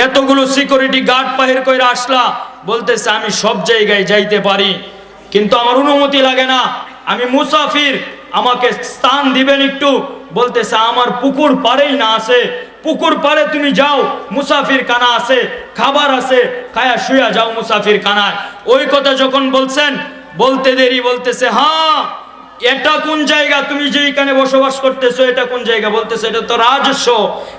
এতগুলো security guard বাহির কইরা আসলা, বলতেছে আমি সব জায়গায় যাইতে পারি কিন্তু আমার অনুমতি লাগে না, আমি মুসাফির, আমাকে স্থান দিবেন একটু। বলতেছে আমার পুকুর পাড়েই না আছে, পুকুর পাড়ে তুমি যাও, মুসাফির খানা আছে, খাবার আছে, খায়া শুয়া যাও মুসাফির খানায়। ওই কথা যখন বলছেন, বলতে দেরি বলতেছে হ্যাঁ এটা কোন জায়গা, তুমি যে এখানে বসবাস করতেছো এটা কোন জায়গা? বলতেছে এটা তো রাজস্ব,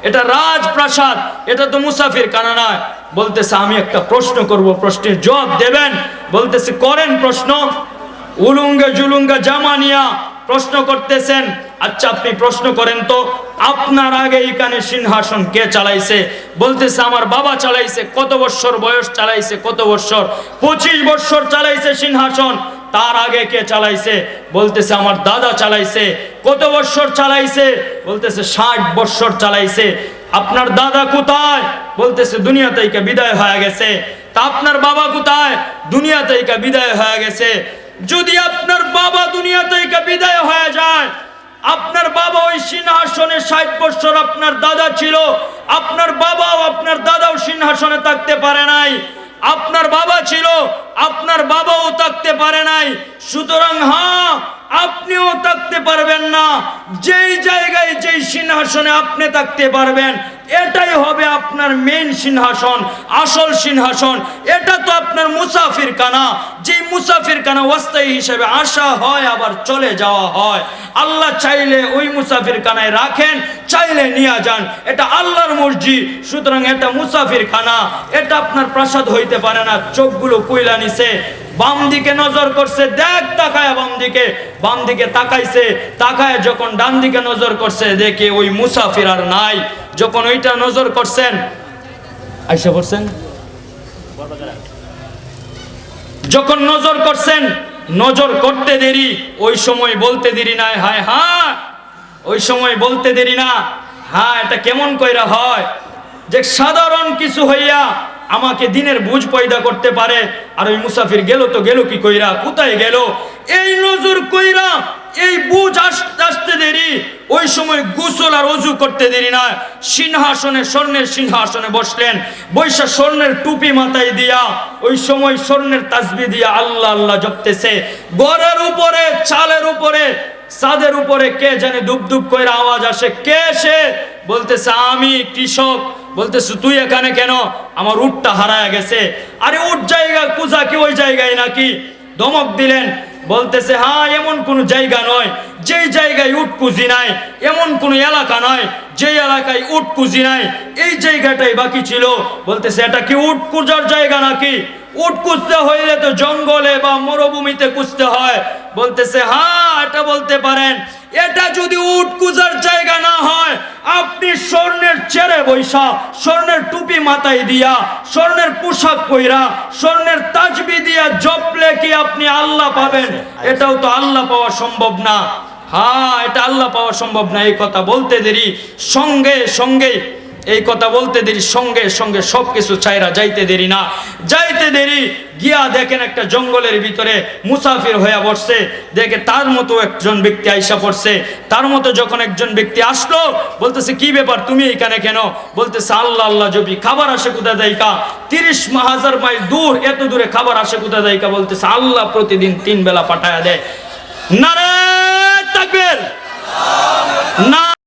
এটা রাজপ্রাসাদ, এটা তো মুসাফির খানা নয়। বলতেছে আমি একটা প্রশ্ন করব, প্রশ্নের জবাব দেবেন? বলতেছে করেন প্রশ্ন। উলুঙ্গা জুলুঙ্গা জামানিয়া প্রশ্ন করতেছেন। আচ্ছা আপনি প্রশ্ন করেন তো, আপনার আগে এখানে সিংহাসন কে চালাইছে? বলতেছে আমার বাবা চালাইছে। কত বছর বয়স চালাইছে? কত বছর? 25 বছর চালাইছে সিংহাসন। তার আগে কে চালাইছে? বলতেছে আমার দাদা চালাইছে। কত বছর চালাইছে? বলতেছে 60 বছর চালাইছে। আপনার দাদা কোথায়? বলতেছে দুনিয়া থেকে বিদায় হয়ে গেছে। তা আপনার বাবা কোথায়? দুনিয়া থেকে বিদায় হয়ে গেছে। যদি আপনার বাবা দুনিয়া থেকে বিদায় হয়ে যায়, আপনার বাবা ওই সিংহাসনে 60 বছর আপনার দাদা ছিল, আপনার বাবাও আপনার দাদাও সিংহাসনে থাকতে পারে নাই। আপনার বাবা ছিল, আপনার বাবাও থাকতে পারে নাই। সুতরাং হ্যাঁ আপনিও থাকতে পারবেন না। যেই জায়গায় যেই সিংহাসনে আপনি থাকতে পারবেন এটাই হবে আপনার মেইন সিংহাসন, আসল সিংহাসন। এটা তো আপনার মুসাফির খানা, যে মুসাফির খানা অস্থায়ী হিসেবে আসা হয় আবার চলে যাওয়া হয়। আল্লাহ চাইলে ওই মুসাফির খানায় রাখেন, চাইলে নিয়ে যান। এটা আল্লাহর মর্জি। সুতরাং এটা মুসাফির খানা, এটা আপনার প্রাসাদ হইতে পারে না। চোখগুলো কইলা নিছে, বাম দিকে নজর করছে, দেখ তাকায় বাম দিকে, বাম দিকে তাকাইছে, তাকায় যখন ডান দিকে নজর করছে দেখে ওই মুসাফির আর নাই। যখন ওইটা নজর করছেন, আইসা পড়ছেন, যখন নজর করছেন, নজর করতে দেরি, ওই সময় বলতে দেরি নাই হায় হ্যাঁ, ওই সময় বলতে দেরি না। হ্যাঁ এটা কেমন কইরা হয় যে সাধারণ কিছু হইয়া আমাকে দিনের বুঝ পয়দা করতে পারে, আর ওই মুসাফির গেল তো গেল কি কইরা, কোথায় গেল? এই নজর কইরা এই বুঝ আসতে আসতে দেরি। ওই সময় গোসল আর ওযু করতে দেরি না। সিংহাসনে, স্বর্ণের সিংহাসনে বসলেন, বৈশা স্বর্ণের টুপি মাথায় দিয়া ওই সময় স্বর্ণের তাসবিহ দিয়া আল্লাহ আল্লাহ জপতেছে। ঘরের উপরে, চালের উপরে, ছাদের উপরে কে জানে দুপ দুপ কইরা আওয়াজ আসে। কে সে? বলতেছে আমি কৃষক। বলতেছে তুই এখানে কেন? আমার উটটা হারায় গেছে। আরে উট জায়গা কুজা কি ওই জায়গায় নাকি? ধমক দিলেন। বলতেছে হ্যাঁ এমন কোন জায়গা নয় যেই জায়গায় উট কুজি নাই, এমন কোন এলাকা নয় যে এলাকায় উট কুজি নাই, এই জায়গাটাই বাকি ছিল। বলতেছে এটা কি উট কুজার জায়গা নাকি? উট কুজতে হইলে তো জঙ্গলে বা মরুভূমিতে কুজতে হয়। বলতেছে হ্যাঁ এটা বলতে পারেন। এটা যদি উট কুজার জায়গা না হয়, আপনি স্বর্ণের চেরে বৈশা, স্বর্ণের টুপি মাথায় দিয়া, স্বর্ণের পোশাক পইরা, স্বর্ণের তাসবিহ দিয়া জপলে কি আপনি আল্লাহ পাবেন? এটাও তো আল্লাহ পাওয়া সম্ভব না। হ্যাঁ এটা আল্লাহ পাওয়া সম্ভব না। এই কথা বলতে দেরি, সঙ্গে সঙ্গে এই কথা বলতে দেরি, সঙ্গে সঙ্গে সবকিছু চাইরা যাইতে দেরি না। যাইতে দেরি গিয়া দেখেন একটা জঙ্গলের ভিতরে মুসাফির হয়ে বসছে। দেখে তার মতো একজন ব্যক্তি আইসা পড়ছে। তার মতো যখন একজন ব্যক্তি আসলো, বলতেছে কি ব্যাপার, তুমি এখানে কেন? বলতেছে আল্লাহ আল্লাহ জপি। খাবার আসে কোথা দেয়কা? 30,000 মাইল দূর, এত দূরে খাবার আসে কোথা দেয়কা? বলতেছে আল্লাহ প্রতিদিন 3 বেলা পাঠায়া দেয়। নারে তাকবীর! না